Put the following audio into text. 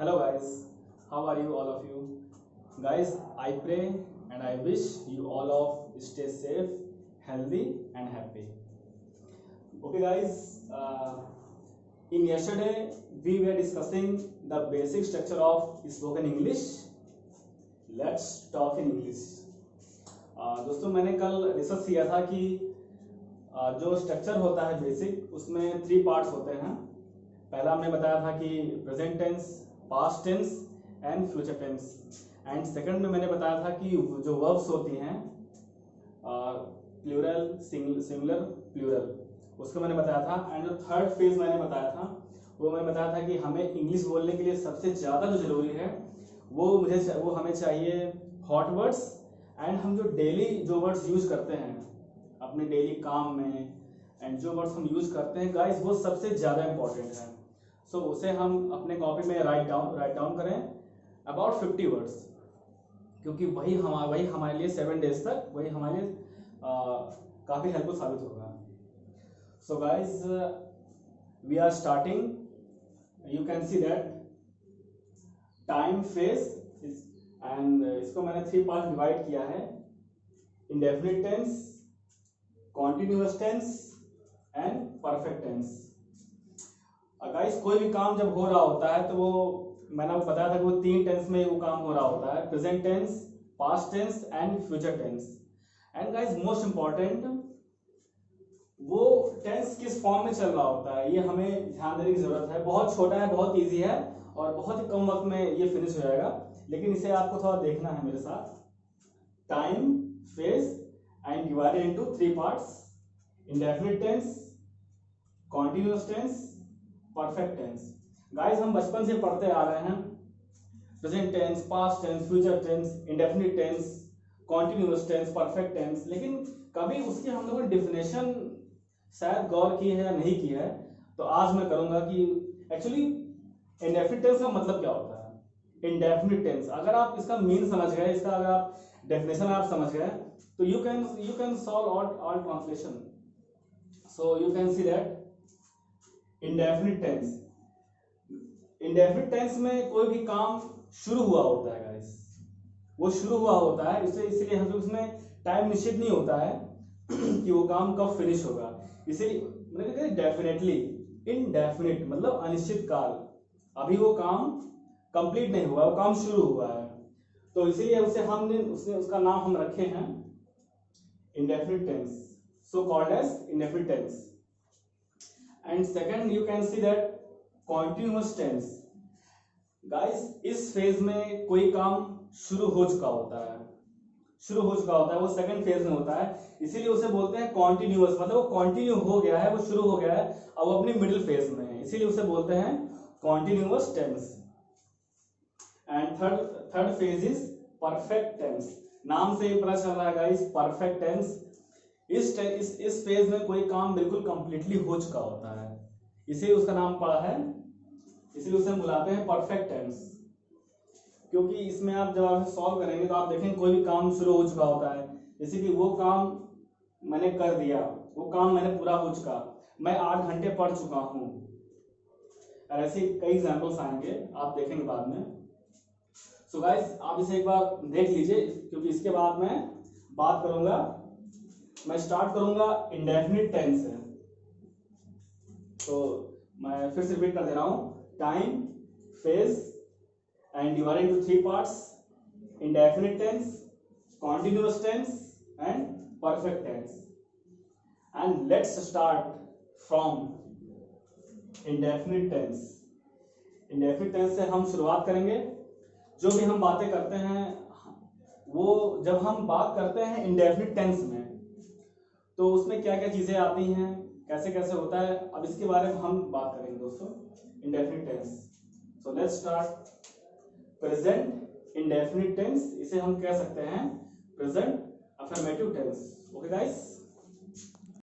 Hello guys, how are you all of you? Guys, I pray and I wish you all of stay safe, healthy and happy. Okay guys, in yesterday we were discussing the basic structure of spoken English. Let's talk in English. दोस्तों मैंने कल discuss किया था कि जो structure होता है basic उसमें 3 पार्ट्स होते हैं। पहला हमने बताया था कि present tense, past tense and future tense, and second में मैंने बताया था कि जो वर्ब्स होती हैं प्लूरल, सिंगुलर, प्लूरल, उसको मैंने बताया था। एंड जो थर्ड फेज मैंने बताया था वो मैंने बताया था कि हमें इंग्लिश बोलने के लिए सबसे ज़्यादा जो जरूरी है वो हमें चाहिए हॉट वर्ड्स, एंड हम जो डेली जो वर्ड्स यूज करते हैं अपने डेली काम में, एंड जो वर्ड्स हम यूज करते हैं गाइस वो सबसे ज़्यादा इंपॉर्टेंट है। सो उसे हम अपने कॉपी में राइट डाउन करें अबाउट 50 वर्ड्स, क्योंकि वही हमारे लिए 7 डेज तक वही हमारे लिए काफ़ी हेल्पफुल साबित होगा। So guys we are starting, you can see that time phase, and इसको मैंने 3 पार्ट डिवाइड किया है: indefinite tense, continuous tense and perfect tense. Guys कोई भी काम जब हो रहा होता है तो वो मैंने आपको बताया था कि वो 3 टेंस में वो काम हो रहा होता है: present tense, past tense and future tense. And guys most important, वो टेंस किस फॉर्म में चल रहा होता है ये हमें ध्यान देने की जरूरत है। बहुत छोटा है, बहुत ईजी है और बहुत ही कम वक्त में ये फिनिश हो जाएगा, लेकिन इसे आपको थोड़ा देखना है मेरे साथ। Time phase and divided into 3 parts: indefinite tense, continuous tense, perfect tense. Guys हम बचपन से पढ़ते आ रहे हैं present tense, past tense, future tense, indefinite tense, continuous tense, perfect tense, लेकिन कभी उसकी हम लोगों ने डिफिनेशन शायद गौर की है या नहीं की है। तो आज मैं करूंगा कि एक्चुअली इंडेफिनिट टेंस का मतलब क्या होता है। इंडेफिनिट टेंस अगर आप इसका मीन समझ गए, इसका अगर आप डेफिनेशन आप समझ गए तो you can solve all translation. So you can see that indefinite tense, indefinite tense में कोई भी काम शुरू हुआ होता है गाइस, वो शुरू हुआ होता है, इसलिए हम लोग उसमें टाइम निश्चित नहीं होता है कि वो काम कब फिनिश होगा। इसीलिए मैंने कहा डेफिनेटली, इनडेफिनिट मतलब अनिश्चित काल, अभी वो काम कंप्लीट नहीं हुआ, वो काम शुरू हुआ है, तो इसीलिए उसका नाम हम रखे हैं indefinite tense, so called as indefinite tense. And second you can see that continuous tense. Guys इस फेज में कोई काम शुरू हो चुका होता है, वो सेकंड फेज में होता है, इसीलिए उसे बोलते हैं कॉन्टिन्यूअस, मतलब वो कंटिन्यू हो गया है, वो शुरू हो गया है, अब वो अपनी मिडिल फेज में है, इसीलिए उसे बोलते हैं continuous tense. And third phase is perfect tense. नाम से ही पता चल रहा है गाइस, परफेक्ट टेंस। इस फेज में कोई काम बिल्कुल कंप्लीटली हो चुका होता है, इसीलिए उसका नाम पड़ा है, इसीलिए उसे हम बुलाते हैं परफेक्ट टेंस। क्योंकि इसमें आप जब आप सॉल्व करेंगे तो आप देखेंगे कोई भी काम शुरू हो चुका होता है, जैसे कि वो काम मैंने कर दिया, वो काम मैंने पूरा हो चुका, मैं 8 घंटे पढ़ चुका हूं, और ऐसे कई एग्जांपल्स आएंगे, आप देखेंगे बाद में। सो गाइस आप इसे एक बार देख लीजिए, क्योंकि इसके बाद मैं बात करूंगा, मैं स्टार्ट करूंगा इंडेफिनिट टेंस से। तो मैं फिर से रिपीट कर दे रहा हूं: time, phase and divided into 3 parts: indefinite tense, continuous tense and perfect tense. And let's start from indefinite tense. indefinite tense से हम शुरुआत करेंगे। जो भी हम बातें करते हैं वो जब हम बात करते हैं indefinite tense में तो उसमें क्या क्या चीजें आती हैं, कैसे कैसे होता है, अब इसके बारे में हम बात करेंगे दोस्तों। indefinite tense, so let's start present indefinite tense, इसे हम कह सकते हैं present affirmative tense. Okay guys.